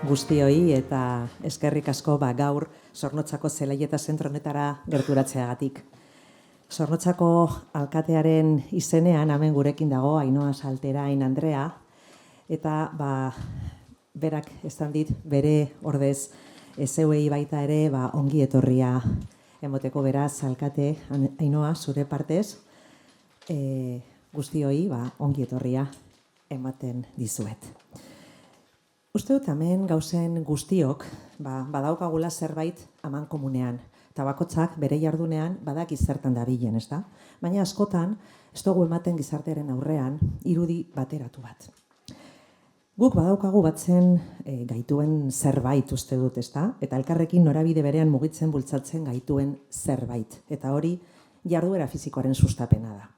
guztioi eta eskerrik asko gaur Zornotzako Zelaieta zentro honetara gerturatzeagatik. Zornotzako alkatearen izenean hemen gurekin dago Ainhoa Salterain Andrea eta berak esan dit bere ordez zeuei baita ere ongi etorria emoteko, beraz alkate Ainhoa zure partez guztioi ongi etorria ematen dizuet. Uste dut hemen gauzen guztiok badaukagula zerbait amankomunean eta bakoitzak bere jardunean badaki zertan dabilen, ezta? Baina askotan ez dugu ematen gizartearen aurrean irudi bateratu bat. Guk badaukagu batzen gaituen zerbait uste dut, ezta? Eta elkarrekin norabide berean mugitzen bultzatzen gaituen zerbait. Eta hori jarduera fisikoaren sustapena da.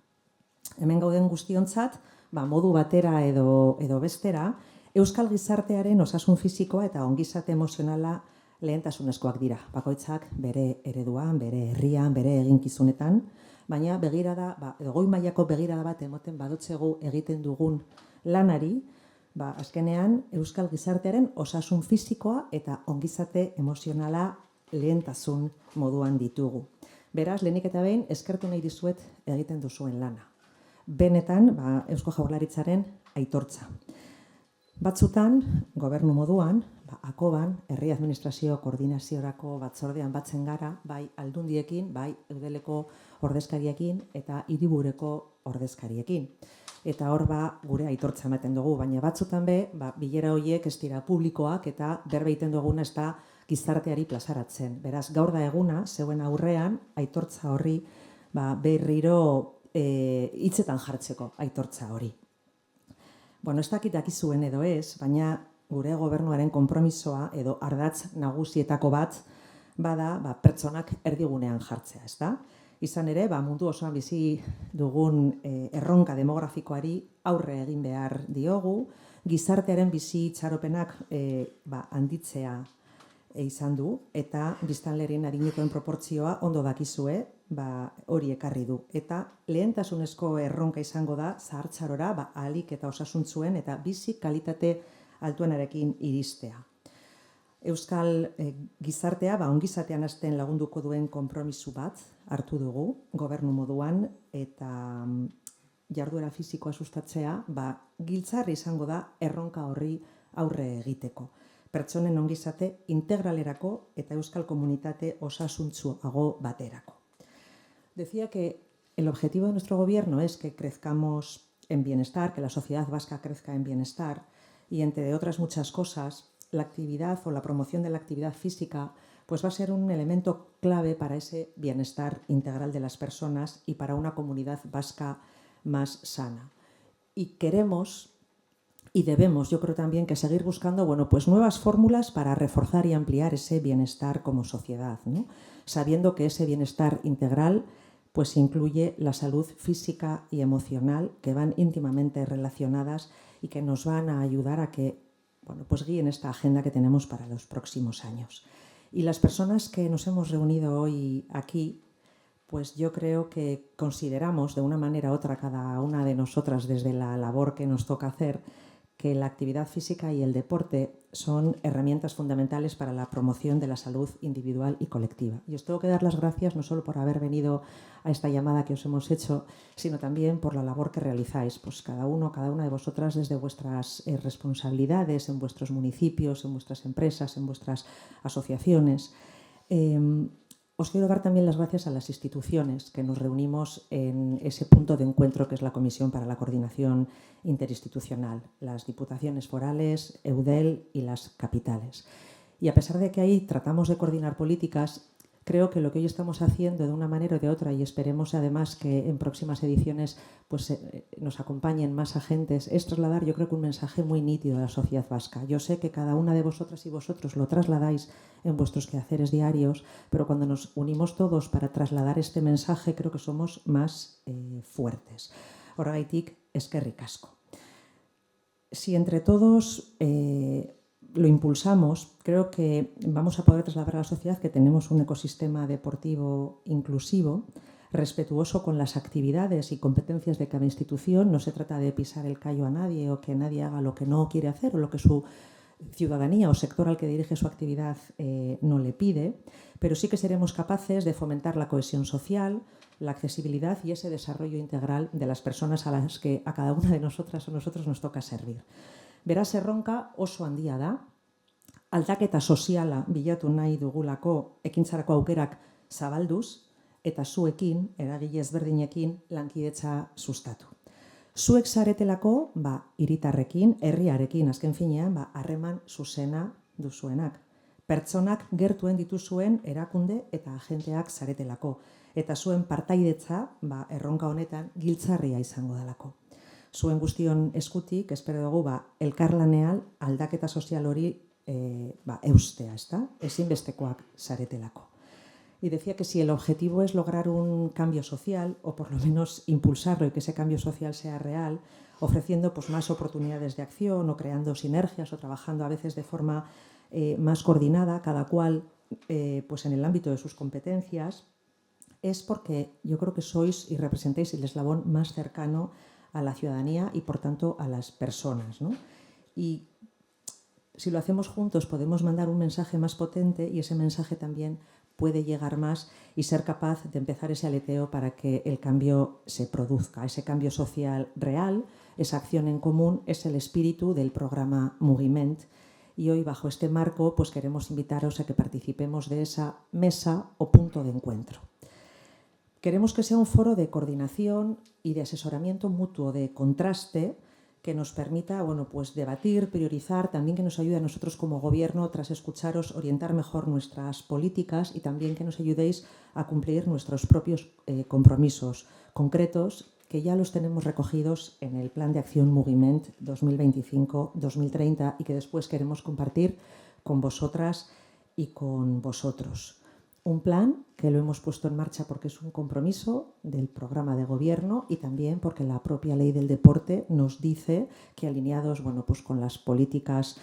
Hemen gauden guztiontzat, modu batera edo bestera, euskal gizartearen osasun fisikoa eta ongizate emozionala lehentasunezkoak dira. Bakoitzak bere ereduan, bere herrian, bere eginkizunetan, baina begirada, edo goi mailako begirada bat emoten badotzegu egiten dugun lanari, azkenean euskal gizartearen osasun fisikoa eta ongizate emozionala lehentasun moduan ditugu. Beraz, lehenik eta behin eskertu nahi dizuet egiten duzuen lana. Benetan, Eusko Jaurlaritzaren aitortza. Batzutan, gobernu moduan, Akoban, herri administrazio koordinaziorako batzordean batzen gara, bai aldundiekin, bai eudeleko ordezkariekin eta hiribureko ordezkariekin. Eta hor gure aitortza ematen dugu, baina batzutan bilera horiek ez dira publikoak eta berbeiten duguna ez da gizarteari plazaratzen. Beraz, gaur da eguna, zeuen aurrean, aitortza horri berriro hitzetan jartzeko aitortza hori. Ez dakit dakizuen edo ez, baina gure gobernuaren konpromisoa edo ardatz nagusietako bat bada pertsonak erdigunean jartzea, ezta? Izan ere, mundu osoan bizi dugun erronka demografikoari aurre egin behar diogu, gizartearen bizi itxaropenak handitzea izan du, eta biztanlerien adinekoen proportzioa ondo dakizue, hori ekarri du. Eta lehentasunezko erronka izango da zahartzarora ahalik eta osasuntzuen eta bizi kalitate altuenarekin iristea. Euskal gizartea ongizatean hasten lagunduko duen konpromisu bat hartu dugu gobernu moduan eta jarduera fisikoa sustatzea giltzarri izango da erronka horri aurre egiteko. Pertsonen ongizate integralerako eta euskal komunitate osasuntsuago baterako. Decía que el objetivo de nuestro gobierno es que crezcamos en bienestar, que la sociedad vasca crezca en bienestar y entre otras muchas cosas, la actividad o la promoción de la actividad física va a ser un elemento clave para ese bienestar integral de las personas y para una comunidad vasca más sana. Y queremos y debemos, yo creo también, que seguir buscando nuevas fórmulas para reforzar y ampliar ese bienestar como sociedad, ¿no? Sabiendo que ese bienestar integral incluye la salud física y emocional que van íntimamente relacionadas y que nos van a ayudar a que guíen esta agenda que tenemos para los próximos años. Y las personas que nos hemos reunido hoy aquí, yo creo que consideramos de una manera u otra cada una de nosotras desde la labor que nos toca hacer que la actividad física y el deporte son herramientas fundamentales para la promoción de la salud individual y colectiva. Y os tengo que dar las gracias no solo por haber venido a esta llamada que os hemos hecho, sino también por la labor que realizáis, cada una de vosotras desde vuestras responsabilidades en vuestros municipios, en vuestras empresas, en vuestras asociaciones. Os quiero dar también las gracias a las instituciones que nos reunimos en ese punto de encuentro que es la Comisión para la Coordinación Interinstitucional, las Diputaciones Forales, Eudel y las capitales. Y a pesar de que ahí tratamos de coordinar políticas, creo que lo que hoy estamos haciendo de una manera o de otra, y esperemos además que en próximas ediciones nos acompañen más agentes, es trasladar, yo creo que un mensaje muy nítido a la sociedad vasca. Yo sé que cada una de vosotras y vosotros lo trasladáis en vuestros quehaceres diarios, pero cuando nos unimos todos para trasladar este mensaje, creo que somos más fuertes. Horregaitik, eskerrik asko. Si entre todos lo impulsamos, creo que vamos a poder trasladar a la sociedad que tenemos un ecosistema deportivo inclusivo, respetuoso con las actividades y competencias de cada institución. No se trata de pisar el callo a nadie o que nadie haga lo que no quiere hacer o lo que su ciudadanía o sector al que dirige su actividad no le pide, pero sí que seremos capaces de fomentar la cohesión social, la accesibilidad y ese desarrollo integral de las personas a las que a cada una de nosotras o nosotros nos toca servir. Beraz, erronka oso handia da, aldaketa soziala bilatu nahi dugulako ekintzarako aukerak zabalduz eta zuekin, eragile ezberdinekin, lankidetza sustatu. Zuek zaretelako, hiritarrekin, herriarekin, azken finean, harreman zuzena duzuenak. Pertsonak gertuen dituzuen erakunde eta agenteak zaretelako. Eta zuen partaidetza, erronka honetan, giltzarria izango delako. Zuen guztion eskutik, espero dugu, elkarlanean aldaketa sozial hori eustea, ezinbestekoak zaretelako. Y decía que si el objetivo es lograr un cambio social, o por lo menos impulsarlo y que ese cambio social sea real, ofreciendo más oportunidades de acción o creando sinergias o trabajando a veces de forma más coordinada, cada cual en el ámbito de sus competencias, es porque yo creo que sois y representáis el eslabón más cercano a la ciudadanía y, por tanto, a las personas, ¿no? Y si lo hacemos juntos podemos mandar un mensaje más potente y ese mensaje también puede llegar más y ser capaz de empezar ese aleteo para que el cambio se produzca. Ese cambio social real, esa acción en común, es el espíritu del programa Mugiment. Y hoy, bajo este marco, queremos invitaros a que participemos de esa mesa o punto de encuentro. Queremos que sea un foro de coordinación y de asesoramiento mutuo, de contraste, que nos permita debatir, priorizar, también que nos ayude a nosotros como gobierno, tras escucharos, orientar mejor nuestras políticas y también que nos ayudéis a cumplir nuestros propios compromisos concretos que ya los tenemos recogidos en el Plan de Acción Mugiment 2025-2030 y que después queremos compartir con vosotras y con vosotros. Un plan que lo hemos puesto en marcha porque es un compromiso del programa de gobierno y también porque la propia ley del deporte nos dice que alineados con las políticas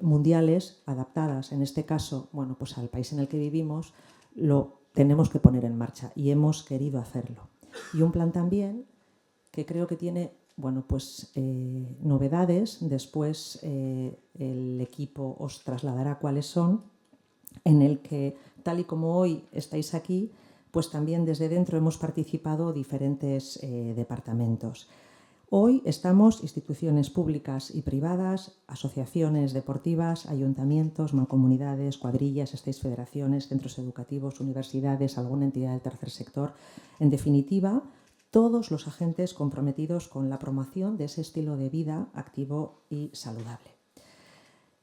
mundiales adaptadas, en este caso al país en el que vivimos, lo tenemos que poner en marcha y hemos querido hacerlo. Y un plan también que creo que tiene novedades, después el equipo os trasladará cuáles son, en el que, tal y como hoy estáis aquí, también desde dentro hemos participado diferentes departamentos. Hoy estamos instituciones públicas y privadas, asociaciones deportivas, ayuntamientos, mancomunidades, cuadrillas, estáis federaciones, centros educativos, universidades, alguna entidad del tercer sector. En definitiva, todos los agentes comprometidos con la promoción de ese estilo de vida activo y saludable.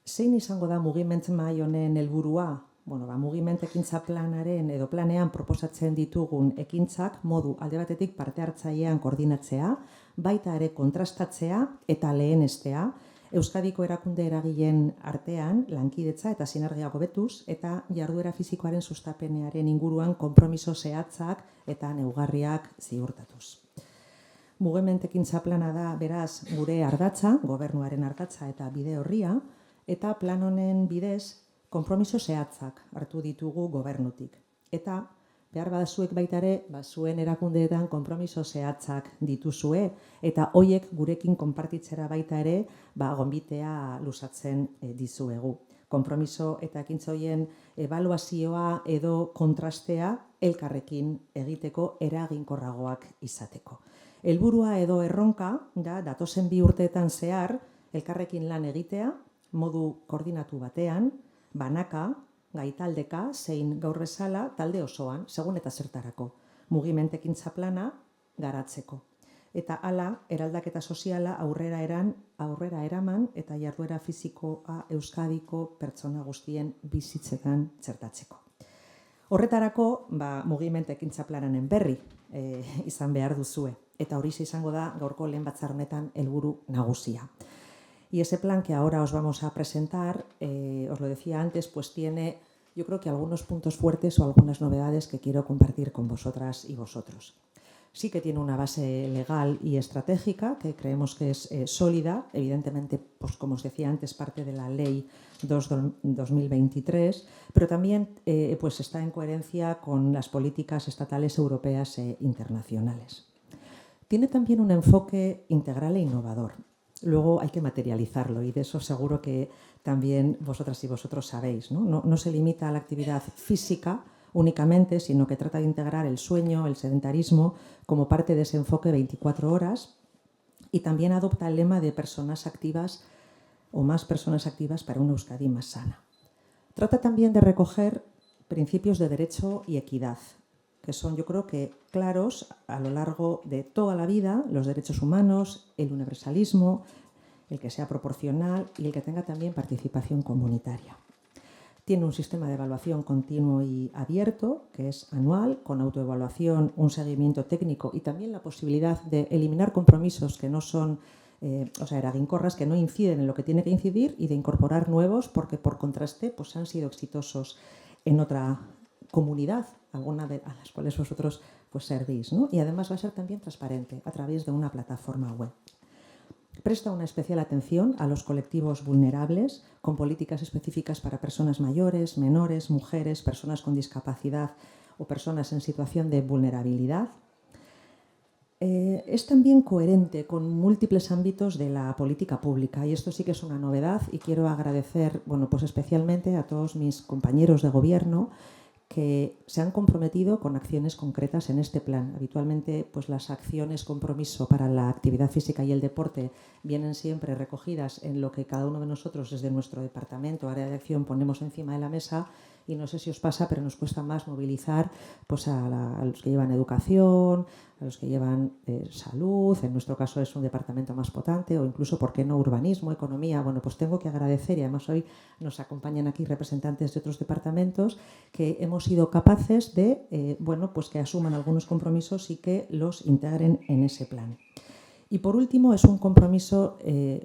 Zein izango da Mugiment mahai honen helburua? Mugiment ekintza planaren edo planean proposatzen ditugun ekintzak modu alde batetik parte hartzailean koordinatzea, baita ere kontrastatzea eta lehenestea, Euskadiko erakunde eragileen artean lankidetza eta sinergia hobetuz eta jarduera fisikoaren sustapenearen inguruan konpromiso zehatzak eta neurgarriak ziurtatuz. Mugiment ekintza plana da beraz gure ardatza, gobernuaren ardatza eta bide orria, eta plan honen bidez konpromiso zehatzak hartu ditugu gobernutik. Eta behar badazuek baita ere, zuen erakundeetan konpromiso zehatzak dituzue, eta hoiek gurekin konpartitzera baita ere, gonbitea luzatzen dizuegu. Konpromiso eta ekintza hoien ebaluazioa edo kontrastea elkarrekin egiteko eraginkorragoak izateko. Helburua edo erronka da datozen 2 urteetan zehar elkarrekin lan egitea, modu koordinatu batean, banaka, gaitaldeka, zein gaur bezala talde osoan, segun eta zertarako, Mugiment ekintza plana garatzeko. Eta hala, eraldaketa soziala aurrera eraman eta jarduera fisikoa Euskadiko pertsona guztien bizitzetan txertatzeko. Horretarako, Mugiment ekintza planaren berri izan behar duzue. Eta hori izango da gaurko lehen batzar honetan helburu nagusia. Y ese plan que ahora os vamos a presentar, os lo decía antes, tiene, yo creo que algunos puntos fuertes o algunas novedades que quiero compartir con vosotras y vosotros. Sí que tiene una base legal y estratégica que creemos que es sólida, evidentemente, como os decía antes, parte de la Ley 2/2023, pero también está en coherencia con las políticas estatales, europeas e internacionales. Tiene también un enfoque integral e innovador. luego hay que materializarlo y de eso seguro que también vosotras y vosotros sabéis, ¿no? No se limita a la actividad física únicamente, sino que trata de integrar el sueño, el sedentarismo, como parte de ese enfoque 24 horas y también adopta el lema de personas activas o más personas activas para una Euskadi más sana. Trata también de recoger principios de derecho y equidad, que son, yo creo que, claros a lo largo de toda la vida, los derechos humanos, el universalismo, el que sea proporcional y el que tenga también participación comunitaria. Tiene un sistema de evaluación continuo y abierto, que es anual, con autoevaluación, un seguimiento técnico y también la posibilidad de eliminar compromisos que no son, eragincorras, que no inciden en lo que tiene que incidir y de incorporar nuevos porque, por contraste, pues han sido exitosos en otra comunidad, alguna de a las cuales vosotros pues servís, ¿no? Y además va a ser también transparente a través de una plataforma web. Presta una especial atención a los colectivos vulnerables, con políticas específicas para personas mayores, menores, mujeres, personas con discapacidad o personas en situación de vulnerabilidad. Es también coherente con múltiples ámbitos de la política pública y esto sí que es una novedad y quiero agradecer, pues especialmente a todos mis compañeros de gobierno que se han comprometido con acciones concretas en este plan. Habitualmente, pues las acciones compromiso para la actividad física y el deporte vienen siempre recogidas en lo que cada uno de nosotros desde nuestro departamento, área de acción, ponemos encima de la mesa y no sé si os pasa, pero nos cuesta más movilizar pues a los que llevan educación, a los que llevan salud, en nuestro caso es un departamento más potente, o incluso, ¿por qué no?, urbanismo, economía. Bueno, pues tengo que agradecer, y además hoy nos acompañan aquí representantes de otros departamentos, que hemos sido capaces de, pues que asuman algunos compromisos y que los integren en ese plan. Y por último, es un compromiso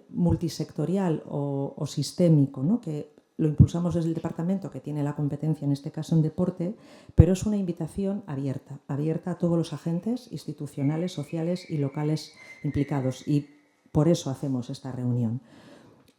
multisectorial o sistémico, ¿no?, que lo impulsamos desde el departamento, que tiene la competencia en este caso en deporte, pero es una invitación abierta a todos los agentes institucionales, sociales y locales implicados. Y por eso hacemos esta reunión.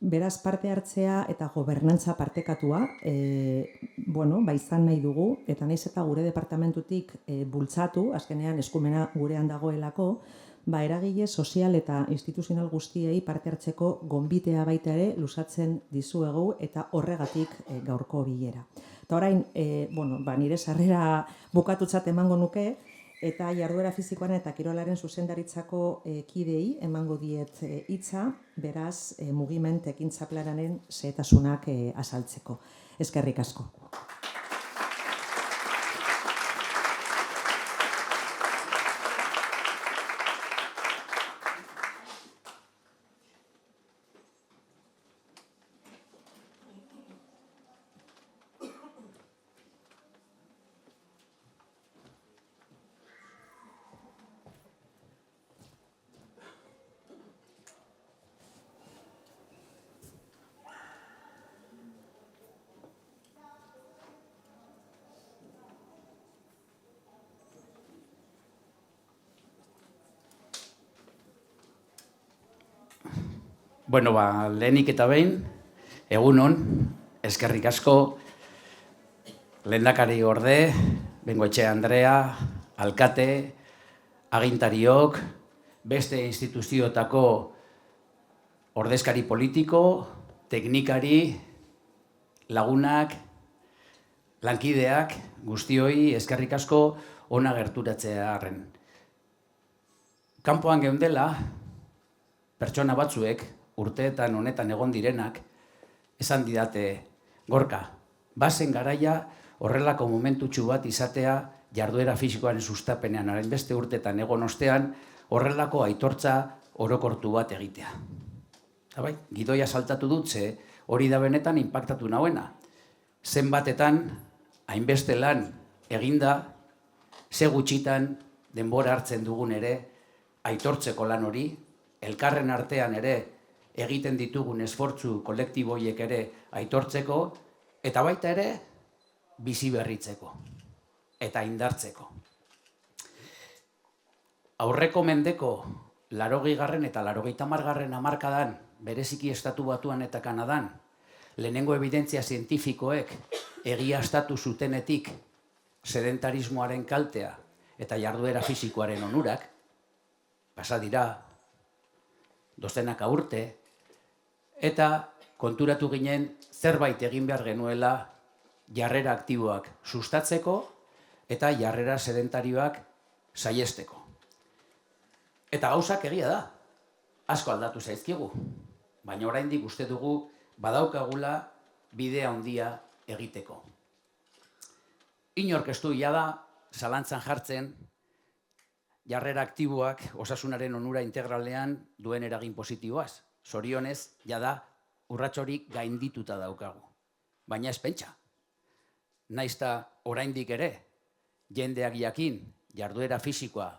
Beraz, parte hartzea eta gobernantza partekatua, izan nahi dugu, eta naiz eta gure departamentutik bultzatu, azkenean eskumena gurean dagoelako, eragile sozial eta instituzional guztiei parte hartzeko gonbitea baita ere luzatzen dizuegu eta horregatik gaurko bilera. Eta orain, nire sarrera bukatutzat emango nuke, eta jarduera fizikoan eta kirolaren zuzendaritzako kideei emango diet hitza, beraz mugiment ekintza planaren xehetasunak azaltzeko. Eskerrik asko. Lehenik eta behin, egunon, eskerrik asko, lehendakari orde, Bengoetxea Andrea, alkate, agintariok, beste instituzioetako ordezkari politiko, teknikari, lagunak, lankideak, guztioi eskerrik asko ona gerturatzea arren. Kanpoan geundela, pertsona batzuek, urteetan honetan egon direnak, esan didate, Gorka, bazen garaia horrelako momentutxu bat izatea jarduera fisikoaren sustapenean, hainbeste urteetan egon ostean, horrelako aitortza orokortu bat egitea. Gidoia saltatu dut, ze hori da benetan inpaktatu nauena. Zenbatetan, hainbeste lan eginda, ze gutxitan denbora hartzen dugun ere, aitortzeko lan hori, elkarren artean ere egiten ditugun esfortzu kolektiboiek ere aitortzeko, eta baita ere bizi berritzeko eta indartzeko. Aurreko mendeko 80. eta 90. hamarkadan, bereziki Estatu Batuan eta Kanadan, lehenengo evidentzia zientifikoek egiaztatu zutenetik sedentarismoaren kaltea eta jarduera fisikoaren onurak, pasa dira dozenaka urte, eta konturatu ginen zerbait egin behar genuela jarrera aktiboak sustatzeko eta jarrera sedentarioak saihesteko. Eta gauzak egia da, asko aldatu zaizkigu, baina oraindik uste dugu badaukagula bidea handia egiteko. Inork ez du jada zalantzan jartzen jarrera aktiboak osasunaren onura integralean duen eragin positiboaz. Zorionez, jada urrats hori gaindituta daukagu. Baina ez pentsa. Naizta oraindik ere, jendeak jakin jarduera fisikoa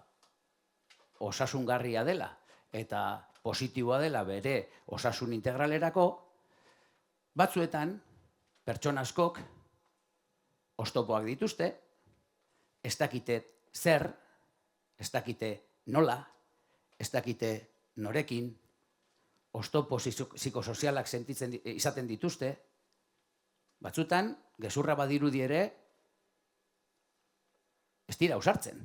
osasungarria dela eta positiboa dela bere osasun integralerako, batzuetan pertsona askok oztopoak dituzte, ez dakite zer, ez dakite nola, ez dakite norekin, oztopo psikosozialak izaten dituzte, batzutan, gezurra badirudi ere, ez dira ausartzen,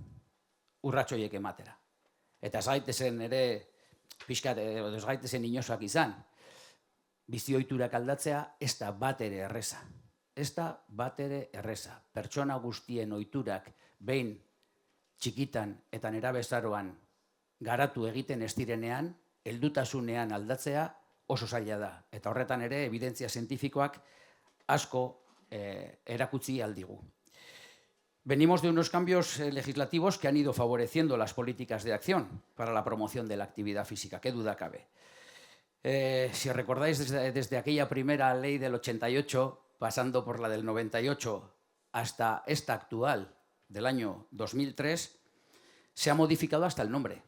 urratsoiek ematera. Eta ez gaitezen ere, pixkat, ez gaitezen inozoak izan, bizi ohiturak aldatzea ez da bat ere erreza. Ez da bat ere erreza. Pertsona guztien ohiturak behin txikitan eta nerabezaroan garatu egiten ez direnean, heldutasunean aldatzea oso zaila da. Eta horretan ere, evidentzia zientifikoak asko erakutsi aldigu. Venimos de unos cambios legislativos que han ido favoreciendo las políticas de acción para la promoción de la actividad física, qué duda cabe. Si recordáis, desde aquella primera ley del 88, pasando por la del 98 hasta esta actual del año 2003, se ha modificado hasta el nombre,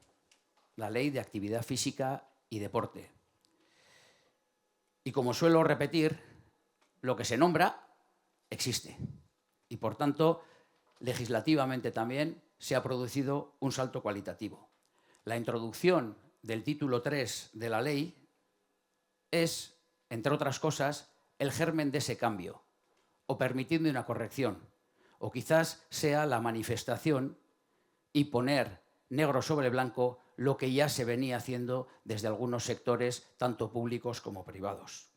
la Ley de Actividad Física y Deporte. Y como suelo repetir, lo que se nombra existe. Y por tanto, legislativamente también se ha producido un salto cualitativo. La introducción del título 3 de la ley es, entre otras cosas, el germen de ese cambio, o permitidme una corrección, o quizás sea la manifestación y poner negro sobre blanco lo que ya se venía haciendo desde algunos sectores, tanto públicos como privados.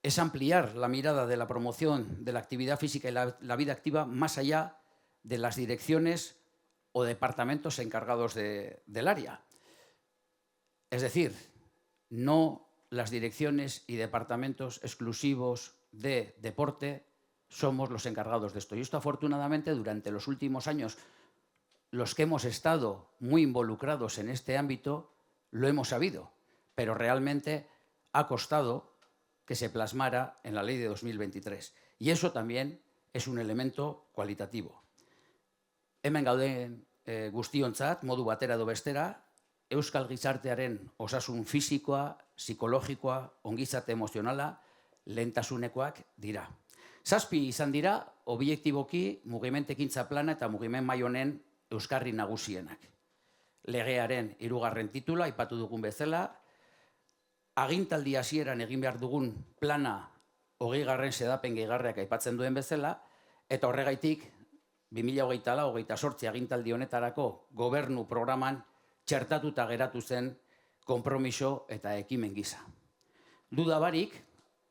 Es ampliar la mirada de la promoción de la actividad física y la vida activa más allá de las direcciones o departamentos encargados del área. Es decir, no las direcciones y departamentos exclusivos de deporte somos los encargados de esto. Y esto, afortunadamente, durante los últimos años, los que hemos estado muy involucrados en este ámbito, lo hemos sabido, pero realmente ha costado que se plasmara en la ley de 2023. Y eso también es un elemento cualitativo. Hemen gauden guztiontzat, modu batera edo bestera, euskal gizartearen osasun fisikoa, psikologikoa, ongizate emozionala, lehentasunekoak dira. 7 izan dira, objektiboki mugimentekintza plana eta mugimen mahai honen euskarri nagusienak. Legearen 3. titula, aipatu dugun bezala, agintaldi hasieran egin behar dugun plana 20. xedapen gehigarriak aipatzen duen bezala, eta horregaitik 2024-2028 agintaldi honetarako gobernu programan txertatuta geratu zen konpromiso eta ekimen gisa. Duda barik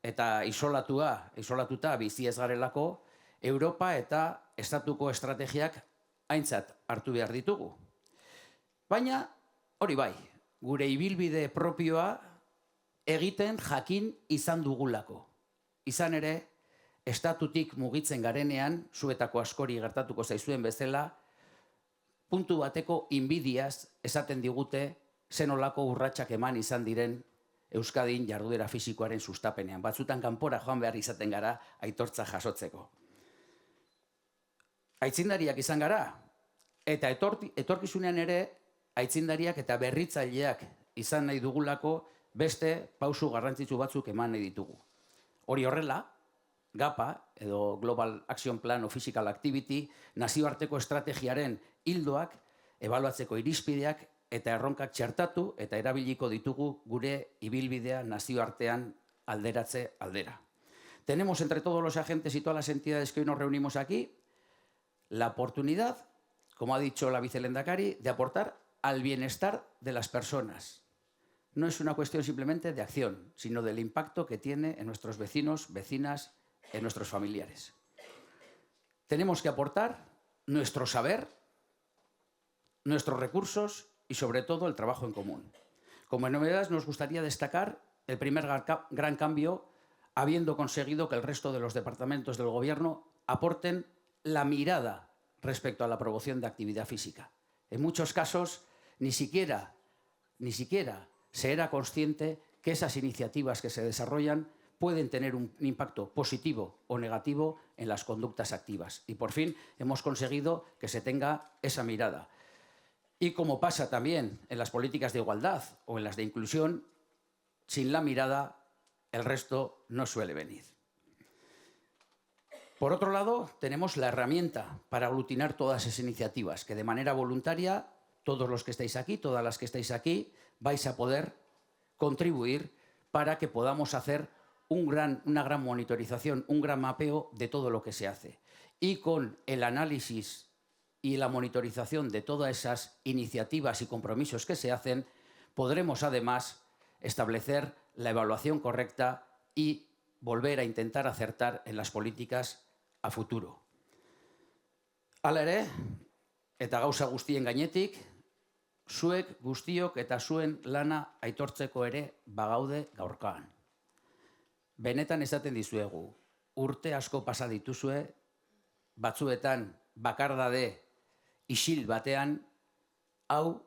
eta isolatuta bizi ez garelako, Europa eta estatuko estrategiak aintzat hartu behar ditugu. Baina, hori bai, gure ibilbide propioa egiten jakin izan dugulako. Izan ere, estatutik mugitzen garenean, zuetako askori gertatuko zaizuen bezala, puntu bateko inbidiaz esaten digute zenolako urratsak eman izan diren Euskadin jarduera fisikoaren sustapenean. Batzutan kanpora joan behar izaten gara aitortza jasotzeko. Aitzindariak izan gara, eta etorkizunean ere aitzindariak eta berritzaileak izan nahi dugulako beste pausu garrantzitsu batzuk eman nahi ditugu. Hori horrela, GAPA, edo Global Action Plan of Physical Activity, nazioarteko estrategiaren ildoak, ebaluatzeko irizpideak eta erronkak txertatu eta erabiliko ditugu gure ibilbidea nazioartean alderatze aldera. Tenemos entre todos los agentes y todas las entidades que hoy nos reunimos aquí la oportunidad, como ha dicho la vicelehendakari, de aportar al bienestar de las personas. No es una cuestión simplemente de acción, sino del impacto que tiene en nuestros vecinos, vecinas, en nuestros familiares. Tenemos que aportar nuestro saber, nuestros recursos y, sobre todo, el trabajo en común. Como novedades, nos gustaría destacar el primer gran cambio, habiendo conseguido que el resto de los departamentos del Gobierno aporten la mirada respecto a la promoción de actividad física. En muchos casos, ni siquiera se era consciente que esas iniciativas que se desarrollan pueden tener un impacto positivo o negativo en las conductas activas. Y por fin hemos conseguido que se tenga esa mirada. Y como pasa también en las políticas de igualdad o en las de inclusión, sin la mirada el resto no suele venir. Por otro lado, tenemos la herramienta para aglutinar todas esas iniciativas, que de manera voluntaria, todos los que estáis aquí, todas las que estáis aquí, vais a poder contribuir para que podamos hacer una gran monitorización, un gran mapeo de todo lo que se hace. Y con el análisis y la monitorización de todas esas iniciativas y compromisos que se hacen, podremos además establecer la evaluación correcta y volver a intentar acertar en las políticas a futuro. Hala ere, eta gauza guztien gainetik, zuek guztiok eta zuen lana aitortzeko ere bagaude gaurkoan. Benetan esaten dizuegu, urte asko pasa dituzue, batzuetan bakardade isil batean, hau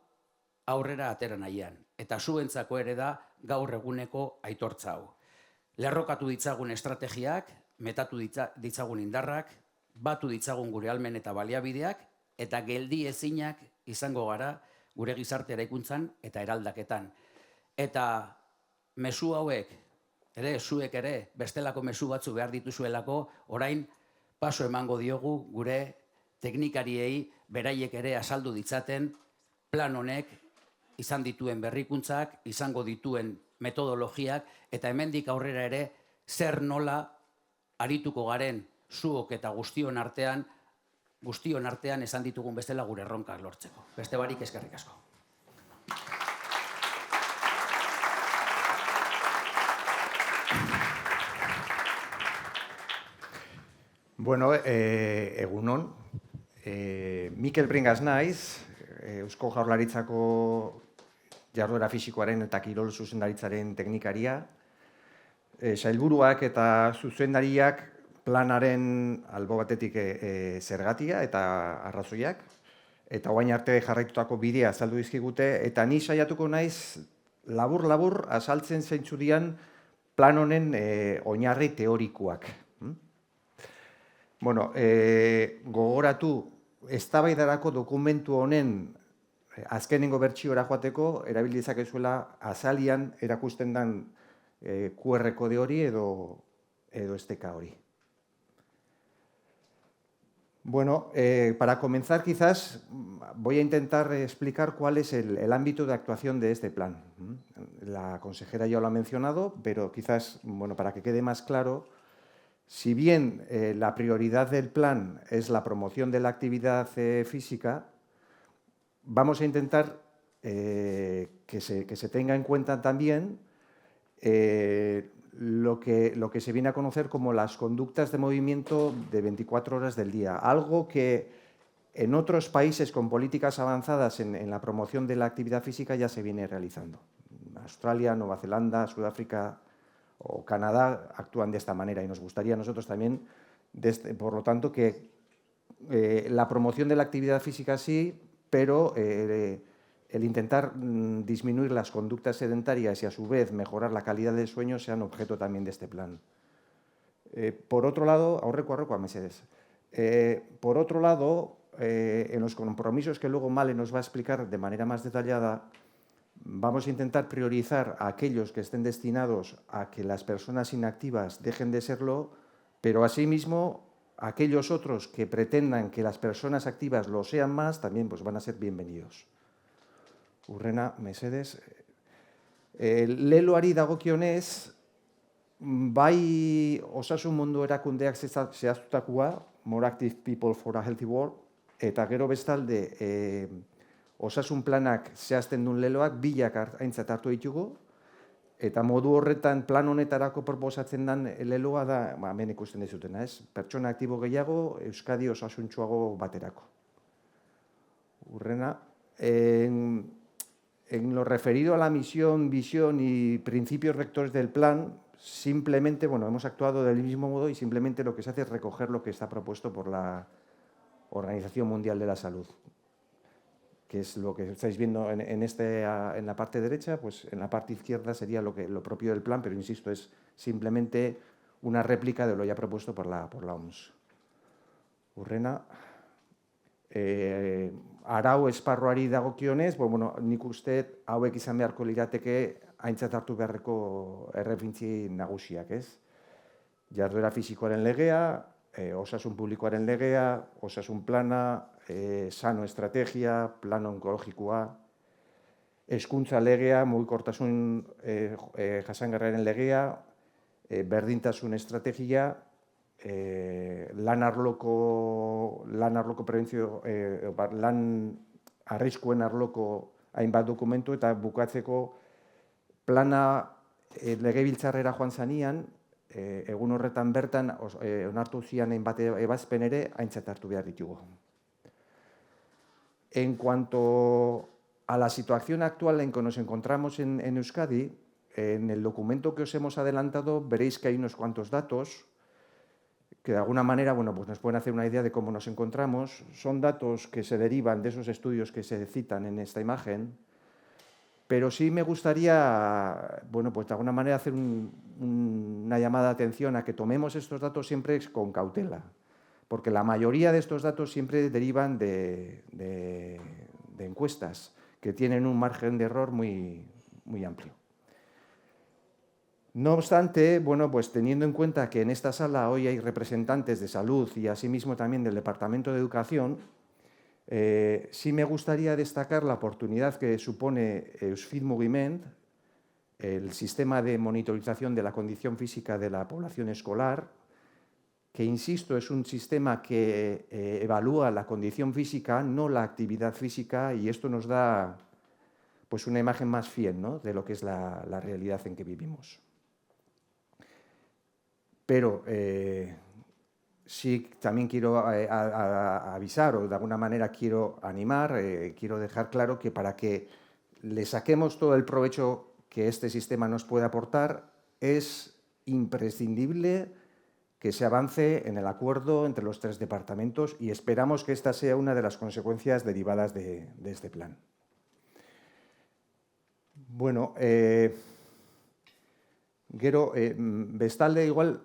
aurrera atera nahian. Eta zuentzako ere da gaur eguneko aitortza hau. Lerrokatu ditzagun estrategiak, metatu ditzagun indarrak, batu ditzagun gure ahalmen eta baliabideak, eta geldi ezinak izango gara gure gizarte eraikuntzan eta eraldaketan. Eta mezu hauek, zuek ere, bestelako mezu batzu behar dituzuelako, orain paso emango diogu gure teknikariei beraiek ere azaldu ditzaten plan honek izan dituen berrikuntzak, izango dituen metodologiak, eta hemendik aurrera ere zer nola arituko garen zuok eta guztion artean esan ditugun bestela gure erronkak lortzeko. Beste barik eskerrik asko. Bueno, egunon. Mikel Bringas naiz, Eusko Jaurlaritzako jarduera fisikoaren eta kirol zuzendaritzaren teknikaria. Sailburuak eta zuzendariak planaren albo batetik zergatia eta arrazoiak, eta orain arte jarraitutako bidea azaldu dizkigute, eta ni saiatuko naiz labur-labur azaltzen zeintzu dian plan honen oinarri teorikoak. Bueno, gogoratu, eztabaidarako dokumentu honen azkenengo bertsiora joateko, erabil dezakezuela azalian erakusten den QR kode hori edo esteka hori. Bueno, para comenzar quizás voy a intentar explicar cuál es el ámbito de actuación de este plan. La consejera ya lo ha mencionado, pero quizás, bueno, para que quede más claro, si bien la prioridad del plan es la promoción de la actividad física, vamos a intentar que se tenga en cuenta también lo que se viene a conocer como las conductas de movimiento de 24 horas del día, algo que en otros países con políticas avanzadas en la promoción de la actividad física ya se viene realizando. Australia, Nueva Zelanda, Sudáfrica o Canadá actúan de esta manera y nos gustaría a nosotros también, por lo tanto, que la promoción de la actividad física sí, pero el intentar disminuir las conductas sedentarias y a su vez mejorar la calidad del sueño sean objeto también de este plan. Por otro lado, por otro lado, en los compromisos que luego Male nos va a explicar de manera más detallada, vamos a intentar priorizar a aquellos que estén destinados a que las personas inactivas dejen de serlo, pero asimismo aquellos otros que pretendan que las personas activas lo sean más, también pues, van a ser bienvenidos. Urrena, mesedez. Leloari dagokionez, bai osasun mundu erakundeak zehaztutakoa, More Active People for a Healthy World, eta gero bestalde osasun planak zehazten duen leloak bilak aintzat hartu ditugu, eta modu horretan plan honetarako proposatzen den leloa da, hemen ikusten dizutena, ez? Pertsona aktibo gehiago, Euskadi osasuntsuago baterako. Urrena, en lo referido a la misión, visión y principios rectores del plan, simplemente, bueno, hemos actuado del mismo modo y simplemente lo que se hace es recoger lo que está propuesto por la Organización Mundial de la Salud, que es lo que estáis viendo en la parte derecha, pues en la parte izquierda sería lo propio del plan, pero insisto, es simplemente una réplica de lo ya propuesto por la OMS. Urrena, arau esparruari dagokionez, bueno, nik uste hauek izan beharko lirateke aintzat hartu beharreko erreferentzi nagusiak, ez? Jarduera fisikoaren legea, osasun publikoaren legea, osasun plana, sano estrategia, plan onkologikoa, hezkuntza legea, mugikortasun jasangarriaren legea, berdintasun estrategia, lan arloko prebentzio, lan arriskuen arloko hainbat dokumentu, eta bukatzeko plana legebiltzarrera joan zanean, egun horretan bertan onartu zian hainbat ebazpen ere aintzat hartu behar ditugu. En cuanto a la situación actual en que nos encontramos en Euskadi, en el documento que os hemos adelantado veréis que hay unos cuantos datos que de alguna manera, bueno, pues nos pueden hacer una idea de cómo nos encontramos. Son datos que se derivan de esos estudios que se citan en esta imagen, pero sí me gustaría, bueno, pues de alguna manera hacer una llamada de atención a que tomemos estos datos siempre con cautela, porque la mayoría de estos datos siempre derivan de encuestas que tienen un margen de error muy amplio. No obstante, bueno, pues teniendo en cuenta que en esta sala hoy hay representantes de salud y asimismo también del Departamento de Educación, sí me gustaría destacar la oportunidad que supone Eusfit Moviment, el sistema de monitorización de la condición física de la población escolar, que, insisto, es un sistema que evalúa la condición física, no la actividad física, y esto nos da pues, una imagen más fiel, ¿no?, de lo que es la realidad en que vivimos. Pero sí también quiero avisar, o de alguna manera quiero animar, quiero dejar claro que para que le saquemos todo el provecho que este sistema nos puede aportar, es imprescindible que se avance en el acuerdo entre los tres departamentos, y esperamos que esta sea una de las consecuencias derivadas de este plan. Bueno, gero, bestalde igual,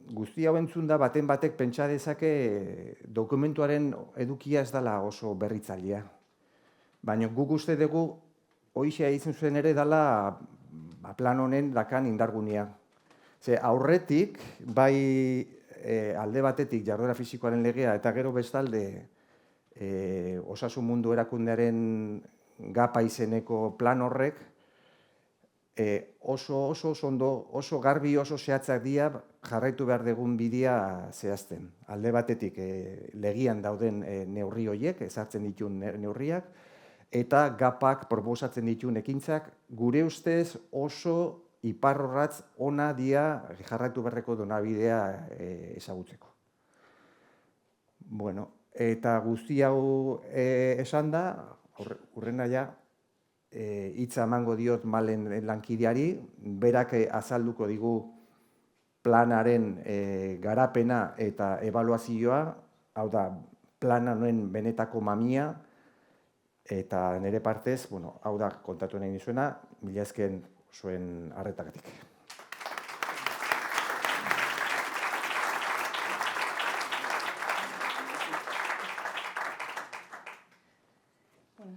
guzti hau entzunda baten batek pentsa dezake dokumentuaren edukia ez dela oso berritzailea. Baina guk uste dugu hoxe izan zuen ere dela plan honen dakan indargunea. Ze aurretik, bai alde batetik jarduera fisikoaren legea eta gero bestalde osasun mundu erakundearen GAPA izeneko plan horrek oso ondo, oso garbi, oso zehatzak dira jarraitu behar dugun bidea zehazten. Alde batetik legian dauden neurri horiek, ezartzen dituen neurriak, eta GAPak proposatzen dituen ekintzak gure ustez oso iparrorratz ona dia jarraitu beharreko donabidea ezagutzeko. Bueno, eta guzti hau esan da, hurrena ja, hitza emango diot Malen lankideari, berak azalduko digu planaren garapena eta ebaluazioa, hau da, planaren benetako mamia, eta nire partez, bueno, hau da kontatu nahi dizuena, mila esker zuen arretagatik.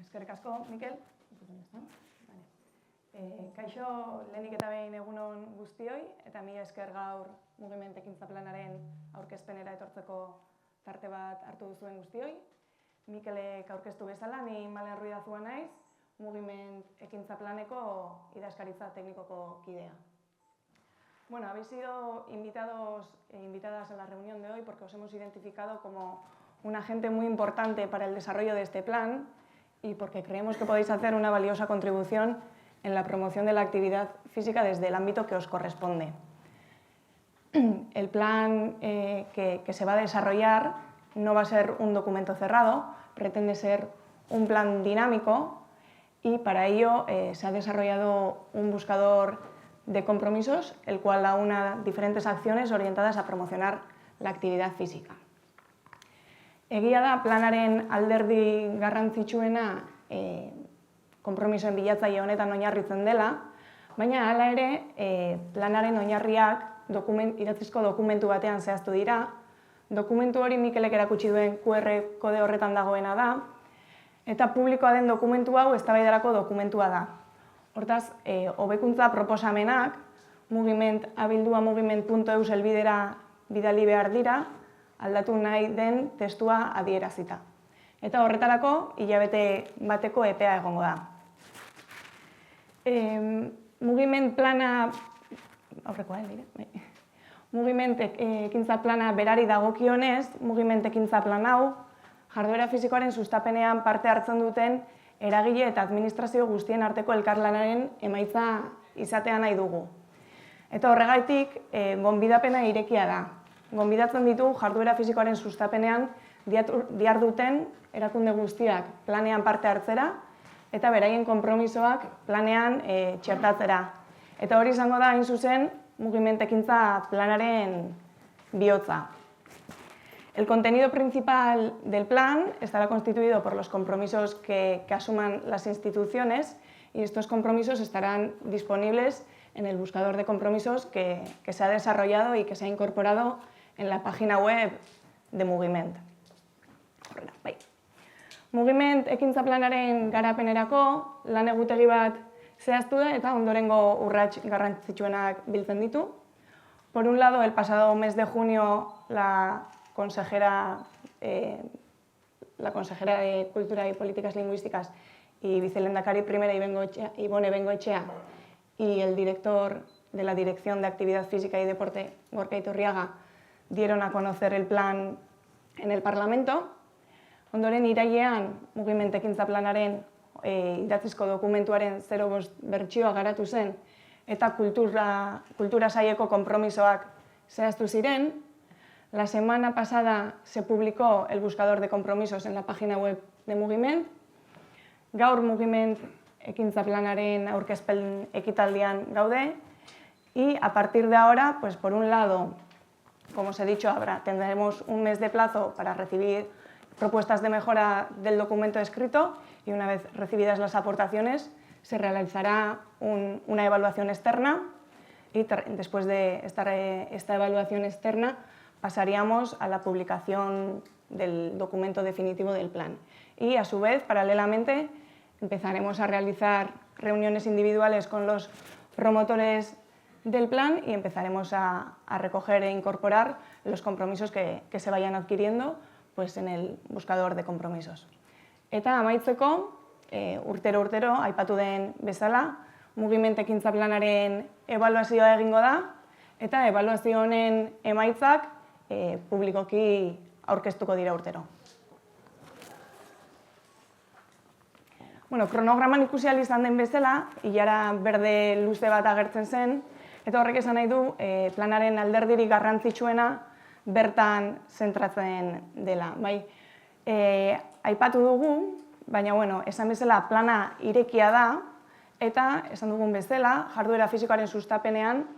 Eskerrik asko, Mikel. Kaixo, lehenik eta behin egunon guztioi, eta mila esker gaur Mugiment Ekintza Planaren aurkezpenera etortzeko tarte bat hartu duzuen guztioi. Mikelek aurkeztu bezala, ni Malen Ruidazua naiz, Mugiment Ekintza Planeko idazkaritza teknikoko kidea. Bueno, habéis sido invitadas a la reunión de hoy porque os hemos identificado como un agente muy importante para el desarrollo de este plan y porque creemos que podéis hacer una valiosa contribución en la promoción de la actividad física desde el ámbito que os corresponde. El plan que se va a desarrollar no va a ser un documento cerrado, pretende ser un plan dinámico y para ello se ha desarrollado un buscador de compromisos, el cual aúna diferentes acciones orientadas a promocionar la actividad física. Egia da, planaren alderdi garrantzitsuena konpromisoen bilatzaile honetan oinarritzen dela, baina hala ere planaren oinarriak idatzizko dokumentu batean zehaztu dira. Dokumentu hori Mikelek erakutsi duen QR kode horretan dagoena da, eta publikoa den dokumentu hau eztabaidarako dokumentua da. Hortaz, hobekuntza proposamenak mugiment@mugiment.eus helbidera bidali behar dira, aldatu nahi den testua adierazita. Eta horretarako, hilabete bateko epea egongo da. Mugiment plana, aurrekoa, mugiment ekintza plana berari dagokionez, mugiment ekintza plan hau, jarduera fisikoaren sustapenean parte hartzen duten eragile eta administrazio guztien arteko elkarlanaren emaitza izatea nahi dugu. Eta horregaitik, gonbidapena irekia da. Gonbidatzen ditu jarduera fisikoaren sustapenean diharduten erakunde guztiak planean parte hartzera eta beraien konpromisoak planean txertatzera. Eta hori izango da, hain zuzen, mugiment ekintza planaren bihotza. El contenido principal del plan estará constituido por los compromisos que asuman las instituciones y estos compromisos estarán disponibles en el buscador de compromisos que se ha desarrollado y que se ha incorporado en la página web de Mugiment. Mugiment ekintza planaren garapenerako lan egutegi bat zehaztu da eta ondorengo urrats garrantzitsuenak biltzen ditu. Por un lado, el pasado mes de junio, la consejera de Cultura y Políticas Lingüísticas y vicelehendakari primera Ibone Bengoechea y el director de la Dirección de Actividad Física y Deporte, Gorka Iturriaga, dieron a conocer el plan en el Parlamento. Ondoren, irailean, mugiment ekintza planaren idatzizko dokumentuaren 05 bertsioa garatu zen eta kultura saileko konpromisoak zehaztu ziren. La semana pasada se publicó el buscador de compromisos en la página web de Mugiment. Gaur mugiment ekintza planaren aurkezpen ekitaldian gaude y a partir de ahora, pues por un lado, como os he dicho, tendremos un mes de plazo para recibir propuestas de mejora del documento escrito y una vez recibidas las aportaciones se realizará una evaluación externa y después de esta evaluación externa pasaríamos a la publicación del documento definitivo del plan. Y a su vez, paralelamente, empezaremos a realizar reuniones individuales con los promotores del plan y empezaremos a recoger e incorporar los compromisos que se vayan adquiriendo pues, en el buscador de compromisos. Eta amaitzeko, urtero aipatu den bezala, mugiment ekintza planaren ebaluazioa egingo da eta ebaluazio honen emaitzak publikoki aurkeztuko dira urtero. Kronograman ikusi ahal izan den bezala, ilara berde luze bat agertzen zen, eta horrek esan nahi du planaren alderdirik garrantzitsuena bertan zentratzen dela. Aipatu dugu, baina esan bezala plana irekia da, eta esan dugun bezala, jarduera fisikoaren sustapenean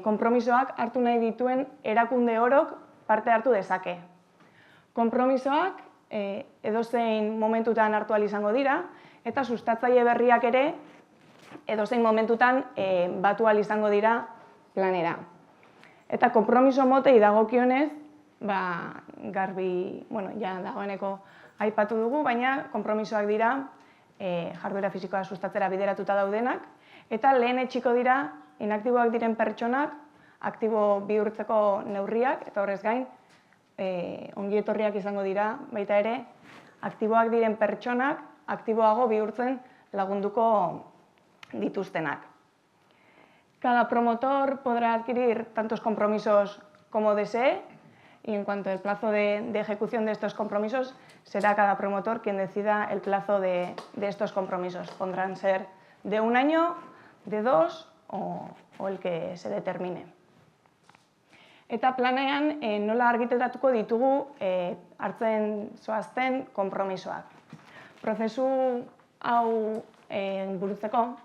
konpromisoak hartu nahi dituen erakunde orok parte hartu dezake. Konpromisoak edozein momentutan hartu ahal izango dira, eta sustatzaile berriak ere edozein momentutan batu ahal izango dira planera. Eta konpromiso motei dagokionez, garbi, ja dagoeneko aipatu dugu, baina konpromisoak dira jarduera fisikoa sustatzera bideratuta daudenak, eta lehen etxiko dira inaktiboak diren pertsonak, aktibo bihurtzeko neurriak, eta horrez gain, ongietorriak izango dira, baita ere, aktiboak diren pertsonak, aktiboago bihurtzen lagunduko dituztenak. Cada promotor podrá adquirir tantos compromisos como desee y en cuanto al plazo de ejecución de estos compromisos, será cada promotor quien decida el plazo de estos compromisos. Podrán ser de 1 año, de 2 o el que se determine. Eta planean nola argitaratuko ditugu hartzen zoazten konpromisoak. Prozesu hau burutzeko,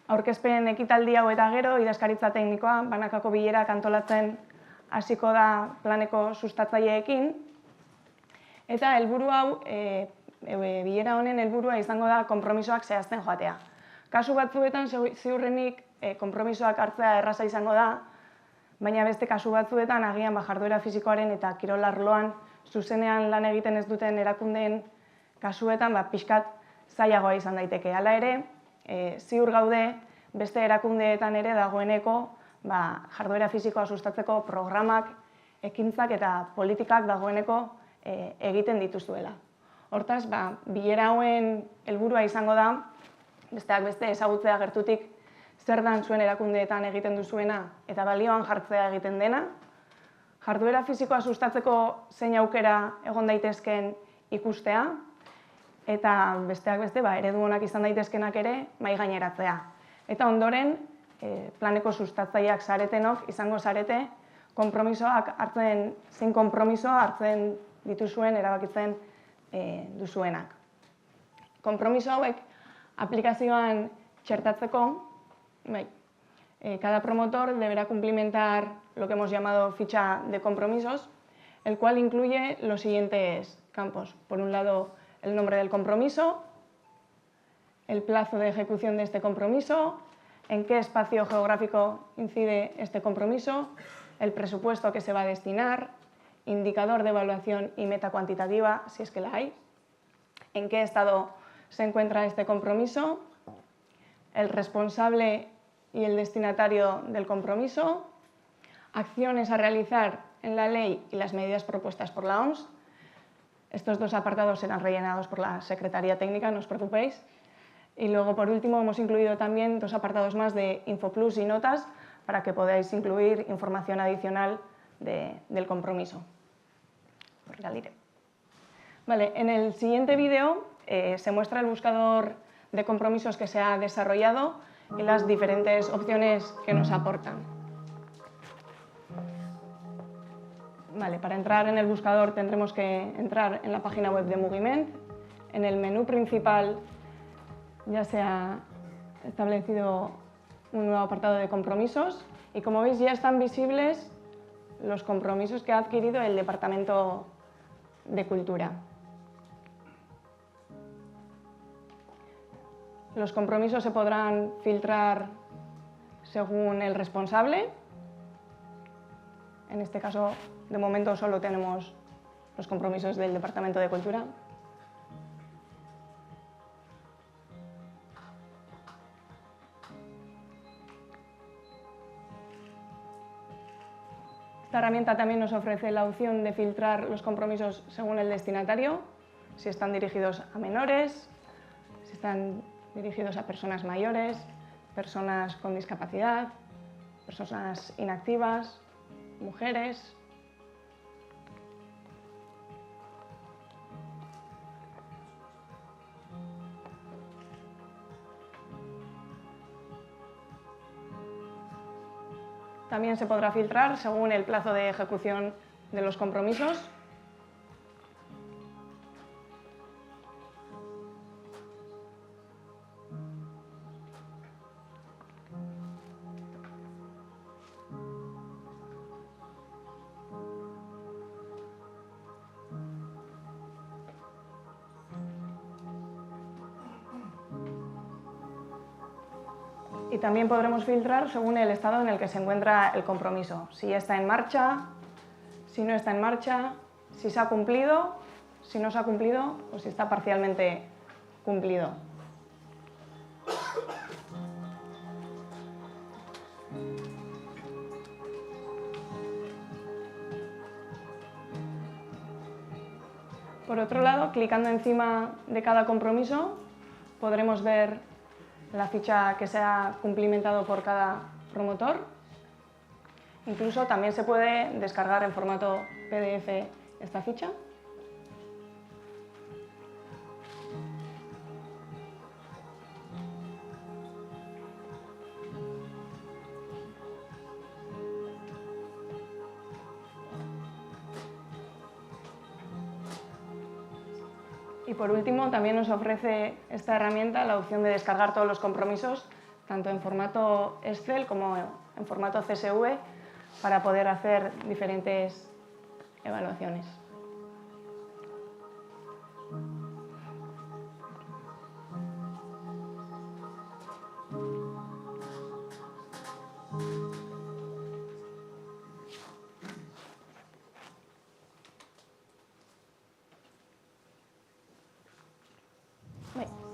aurkezpen ekitaldi hau eta gero idazkaritza teknikoa banakako bilerak antolatzen hasiko da planeko sustatzaileekin, eta helburu hau, bilera honen helburua izango da konpromisoak zehazten joatea. Kasu batzuetan ziurrenik konpromisoak hartzea erraza izango da, baina beste kasu batzuetan agian jarduera fisikoaren eta kirol arloan zuzenean lan egiten ez duten erakundeen kasuetan pixkat zailagoa izan daiteke. Hala ere, ziur gaude beste erakundeetan ere dagoeneko jarduera fisikoa sustatzeko programak, ekintzak eta politikak dagoeneko egiten dituzuela. Hortaz, bilera hauen helburua izango da, besteak beste ezagutzea gertutik zer dan zuen erakundeetan egiten duzuena eta balioan jartzea egiten dena, jarduera fisikoa sustatzeko zein aukera egon daitezken ikustea, eta besteak beste eredu onak izan daitezkenak ere mahai gaineratzea. Eta ondoren, planeko sustatzaileak zaretenok izango zarete konpromisoak hartzen, zein konpromisoa hartzen dituzuen erabakitzen duzuenak. Konpromiso hauek aplikazioan txertatzeko, cada promotor deberá cumplimentar lo que hemos llamado ficha de compromisos, el cual incluye los siguientes campos. Por un lado, el nombre del compromiso, el plazo de ejecución de este compromiso, en qué espacio geográfico incide este compromiso, el presupuesto que se va a destinar, indicador de evaluación y meta cuantitativa, si es que la hay, en qué estado se encuentra este compromiso, el responsable y el destinatario del compromiso, acciones a realizar en la ley y las medidas propuestas por la OMS. Estos 2 apartados serán rellenados por la Secretaría Técnica, no os preocupéis. Y luego, por último, hemos incluido también 2 apartados más de Infoplus y notas para que podáis incluir información adicional del compromiso. Vale, en el siguiente vídeo se muestra el buscador de compromisos que se ha desarrollado y las diferentes opciones que nos aportan. Vale, para entrar en el buscador tendremos que entrar en la página web de Mugiment. En el menú principal ya se ha establecido un nuevo apartado de compromisos y, como veis, ya están visibles los compromisos que ha adquirido el Departamento de Cultura. Los compromisos se podrán filtrar según el responsable. En este caso, de momento, solo tenemos los compromisos del Departamento de Cultura. Esta herramienta también nos ofrece la opción de filtrar los compromisos según el destinatario, si están dirigidos a menores, si están dirigidos a personas mayores, personas con discapacidad, personas inactivas, mujeres. También se podrá filtrar según el plazo de ejecución de los compromisos. Y también podremos filtrar según el estado en el que se encuentra el compromiso. Si ya está en marcha, si no está en marcha, si se ha cumplido, si no se ha cumplido o si está parcialmente cumplido. Por otro lado, clicando encima de cada compromiso, podremos ver la ficha que se ha cumplimentado por cada promotor Incluso también se puede descargar en formato PDF esta ficha. Y por último, también nos ofrece esta herramienta la opción de descargar todos los compromisos, tanto en formato Excel como en formato CSV, para poder hacer diferentes evaluaciones.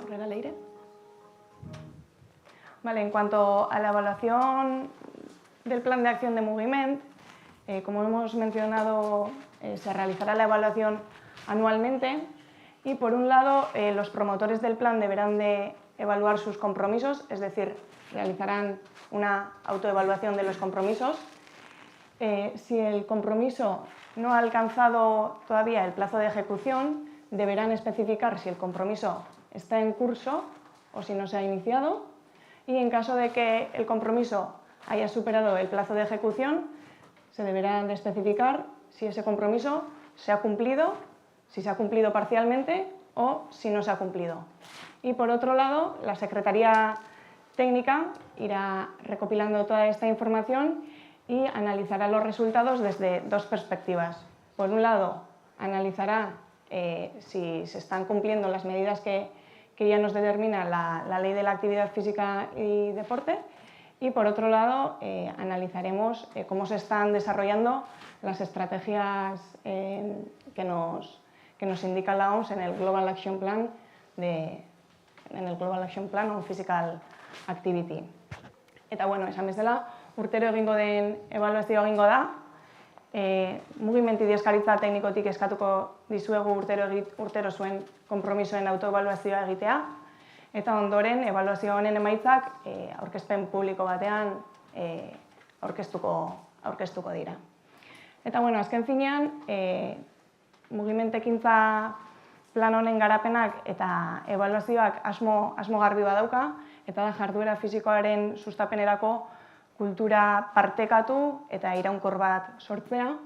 Aurrera Leire. Vale, en cuanto a la evaluación del plan de acción de Mugiment, como hemos mencionado, se realizará la evaluación anualmente y, por un lado, los promotores del plan deberán de evaluar sus compromisos, es decir, realizarán una autoevaluación de los compromisos. Si el compromiso no ha alcanzado todavía el plazo de ejecución, deberán especificar si el compromiso está en curso o si no se ha iniciado, y en caso de que el compromiso haya superado el plazo de ejecución, se deberán de especificar si ese compromiso se ha cumplido, si se ha cumplido parcialmente o si no se ha cumplido. Y por otro lado, la Secretaría Técnica irá recopilando toda esta información y analizará los resultados desde dos perspectivas. Por un lado, analizará si se están cumpliendo las medidas que ya nos determina la Ley de la Actividad Física y Deporte, y por otro lado analizaremos cómo se están desarrollando las estrategias que nos indica la OMS en el Global Action Plan on Physical Activity. Eta bueno, esan bezala, urtero egingo den ebaluazioa egingo da. Mugiment idazkaritza teknikotik eskatuko dizuegu urtero zuen konpromisoen autoebaluazioa egitea, eta ondoren ebaluazio honen emaitzak aurkezpen publiko batean aurkeztuko dira. Eta bueno, azken finean, Mugiment ekintza plan honen garapenak eta ebaluazioak asmo garbi badauka, eta da jarduera fisikoaren sustapenerako kultura partekatu eta iraunkor bat sortzea.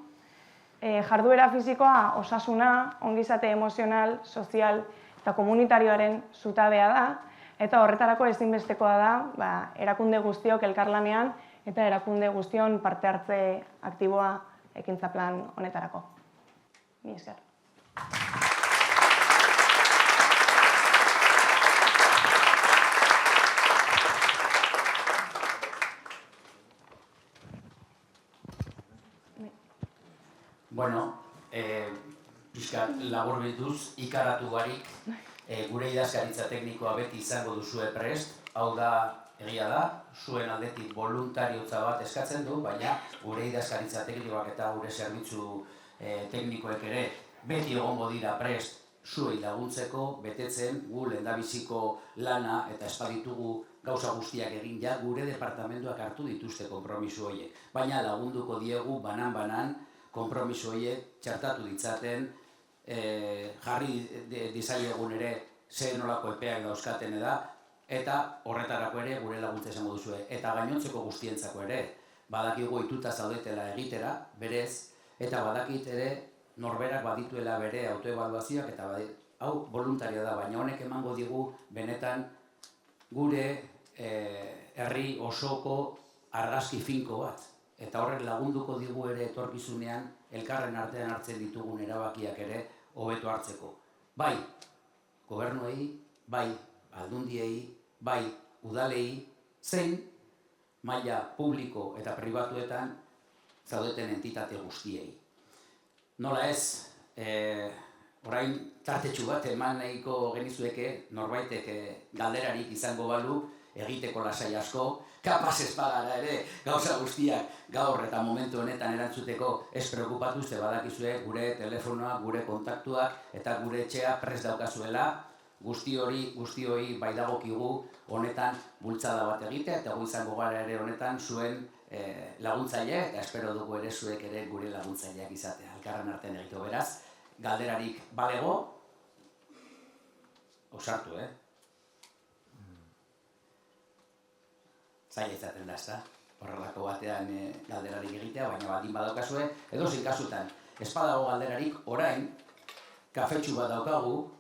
Jarduera fisikoa osasuna, ongizate emozional, sozial eta komunitarioaren zutabea da, eta horretarako ezinbestekoa da erakunde guztiok elkarlanean eta erakunde guztion parte hartze aktiboa ekintza plan honetarako. Mila esker. Bueno, pixka laburbilduz ikaratu barik, gure idazkaritza teknikoa beti izango duzue prest, hau da, egia da, zuen aldetik voluntariotza bat eskatzen du, baina gure idazkaritza teknikoak eta gure zerbitzu teknikoek ere beti egongo dira prest zuei laguntzeko, betetzen gu lehendabiziko lana eta espaditugu gauza guztiak egin ja gure departamentuak hartu dituzte konpromiso horiek, baina lagunduko diegu banan-banan konpromiso horiek txartatu ditzaten, jarri dizaiegun ere zer nolako epeak dauzkaten da, eta horretarako ere gure laguntza izango duzue. Eta gainontzeko guztientzako ere, badakigu ohituta zaudetela egitera, berez, eta badakit ere norberak badituela bere autoebaluazioak, eta hau voluntaria da, baina honek emango digu benetan gure herri osoko argazki finko bat. Eta horrek lagunduko digu ere etorkizunean elkarren artean hartzen ditugun erabakiak ere hobeto hartzeko. Bai gobernuei, bai aldundiei, bai udalei, zein maila publiko eta pribatuetan zaudeten entitate guztiei. Nola ez, orain tartetxu bat eman nahiko genizueke norbaitek galderarik izango balu, egiteko lasai asko, kapaz ez bagara ere gauza guztiak gaur eta momentu honetan erantzuteko ez preokupatu, ze badakizue gure telefonoa, gure kontaktuak eta gure etxea prest daukazuela, guztioi bai dagokigu honetan bultzada bat egitea, eta gu izango gara ere honetan zuen laguntzaile, eta espero dugu ere zuek ere gure laguntzaileak izatea, elkarren artean egitu. Beraz, galderarik balego, ausartu, Zaila izaten da, ezta? Horrelako batean galderarik egitea, baina baldin badaukazue, edozein kasutan, ez badago galderarik orain, kafetxu bat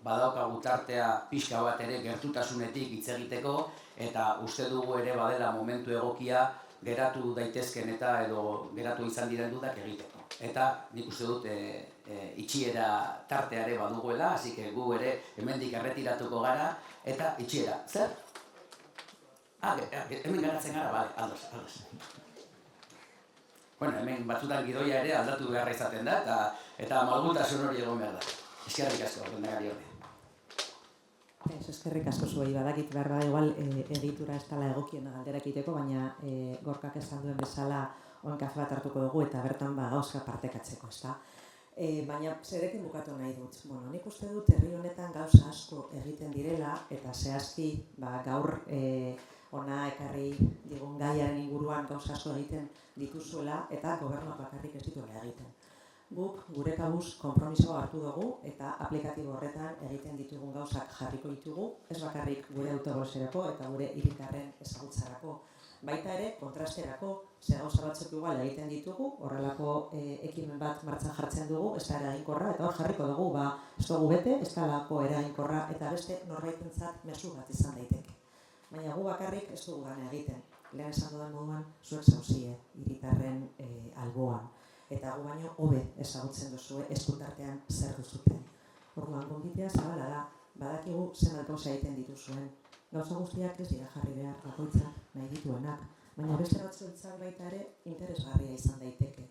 badaukagu tartea pixka bat ere gertutasunetik hitz egiteko, eta uste dugu ere badela momentu egokia geratu daitezken eta edo geratu izan diren dudak egiteko. Eta nik uste dut itxiera tarteare baduguela, hasi que gu ere hemendik erretiratuko gara, eta itxiera, zer? Hemen garatzen gara, bale, aldoz. Bueno, hemen batzutan gidoia ere aldatu beharra izaten da, eta malgutasun hori egon behar da. Eskerrik asko, lehendakari hori. Eskerrik asko zuei, badakit behar da, igual egitura ez dela egokiena galderak egiteko, baina Gorkak esan duen bezala oen kafe bat hartuko dugu eta bertan gauzka partekatzeko, ezta? Baina zerekin bukatu nahi dut. Bueno, nik uste dut herri honetan gauza asko egiten direla eta zehazki gaur ona ekarri digun gaiaren inguruan gauza asko egiten dituzuela eta gobernuak bakarrik ez dituela egiten. Guk gure kabuz konpromisoa hartu dugu eta aplikatibo horretan egiten ditugun gauzak jarriko ditugu, ez bakarrik gure autoboserako eta gure hiritarren ezagutzarako. Baita ere, kontrasterako, ze gauza batzuk igual egiten ditugu, horrelako ekimen bat martxan jartzen dugu, ez da eraginkorra, eta hor jarriko dugu, ez dugu bete, ez dalako eraginkorra, eta beste norbaitentzat mezu bat izan daiteke. Baina gu bakarrik ez dugu gana egiten. Lehen esan dudan moduan, zuek zauzie, hiritarren alboan. Eta gu baino hobe ezagutzen duzue eskutartean zer duzuten. Orduan, gonbitea zabala da, badakigu zenbat gauza egiten dituzuen. Gauza guztiak ez dira jarri behar bakoitzak nahi dituenak, baina beste batzuentzat baita ere interesgarria izan daiteke.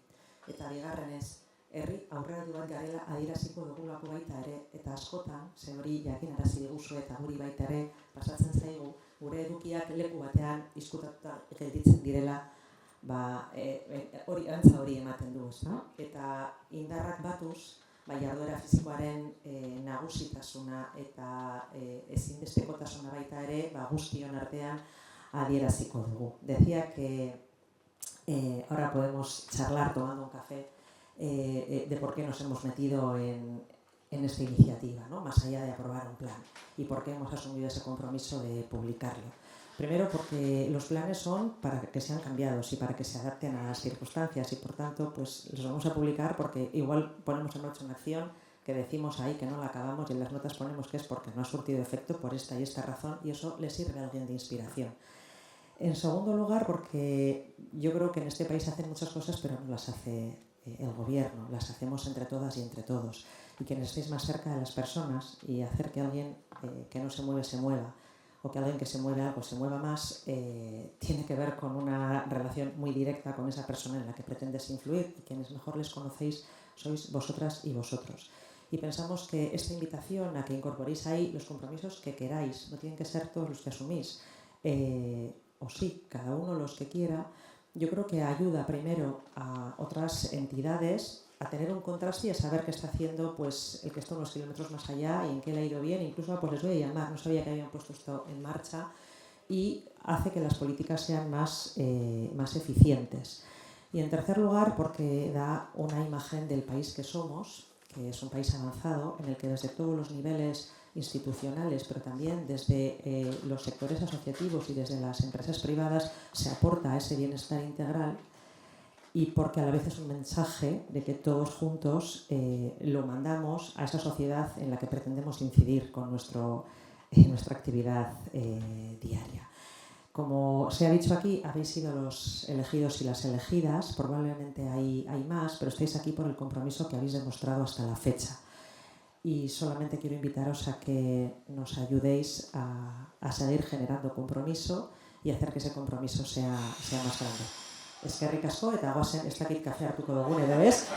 Eta bigarrenez, herri aurreratu bat garela adieraziko dugulako baita ere, eta askotan, ze hori jakinarazi diguzu eta guri baita ere pasatzen zaigu, gure edukiak leku batean izkutatuta gelditzen direla, antza hori ematen du, ezta? Eta indarrak batuz, jarduera fisikoaren nagusitasuna eta ezinbestekotasuna baita ere, guztion artean adieraziko dugu. Decía que ahora podemos charlar tomando un café de por qué nos hemos metido en esta iniciativa, ¿no? Más allá de aprobar un plan, y por qué hemos asumido ese compromiso de publicarlo. Primero porque los planes son para que sean cambiados y para que se adapten a las circunstancias y por tanto pues los vamos a publicar porque igual ponemos en marcha una acción que decimos ahí que no la acabamos y en las notas ponemos que es porque no ha surtido efecto por esta y esta razón y eso le sirve a alguien de inspiración. En segundo lugar porque yo creo que en este país se hacen muchas cosas pero no las hace el gobierno, las hacemos entre todas y entre todos y quienes estéis más cerca de las personas y hacer que alguien que no se mueve se mueva o que alguien que se mueve algo se mueva más, tiene que ver con una relación muy directa con esa persona en la que pretendes influir y quienes mejor les conocéis sois vosotras y vosotros. Y pensamos que esta invitación a que incorporéis ahí los compromisos que queráis, no tienen que ser todos los que asumís, o sí, cada uno los que quiera, yo creo que ayuda primero a otras entidades a tener un contraste y a saber qué está haciendo pues, el que está unos kilómetros más allá y en qué le ha ido bien, incluso pues les voy a llamar, no sabía que habían puesto esto en marcha y hace que las políticas sean más eficientes. Y en tercer lugar porque da una imagen del país que somos, que es un país avanzado en el que desde todos los niveles institucionales, pero también desde los sectores asociativos y desde las empresas privadas se aporta a ese bienestar integral y porque a la vez es un mensaje de que todos juntos lo mandamos a esa sociedad en la que pretendemos incidir con nuestra actividad diaria. Como se ha dicho aquí, habéis sido los elegidos y las elegidas, probablemente hay más, pero estáis aquí por el compromiso que habéis demostrado hasta la fecha. Y solamente quiero invitaros a que nos ayudéis a seguir generando compromiso y hacer que ese compromiso sea más grande. Eskerrik asko eta goazen ez dakit kafe hartuko dugun edo ez.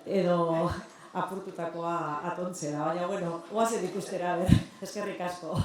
Edo apurtutakoa atontzera, baina bueno, goazen ikustera, eskerrik asko.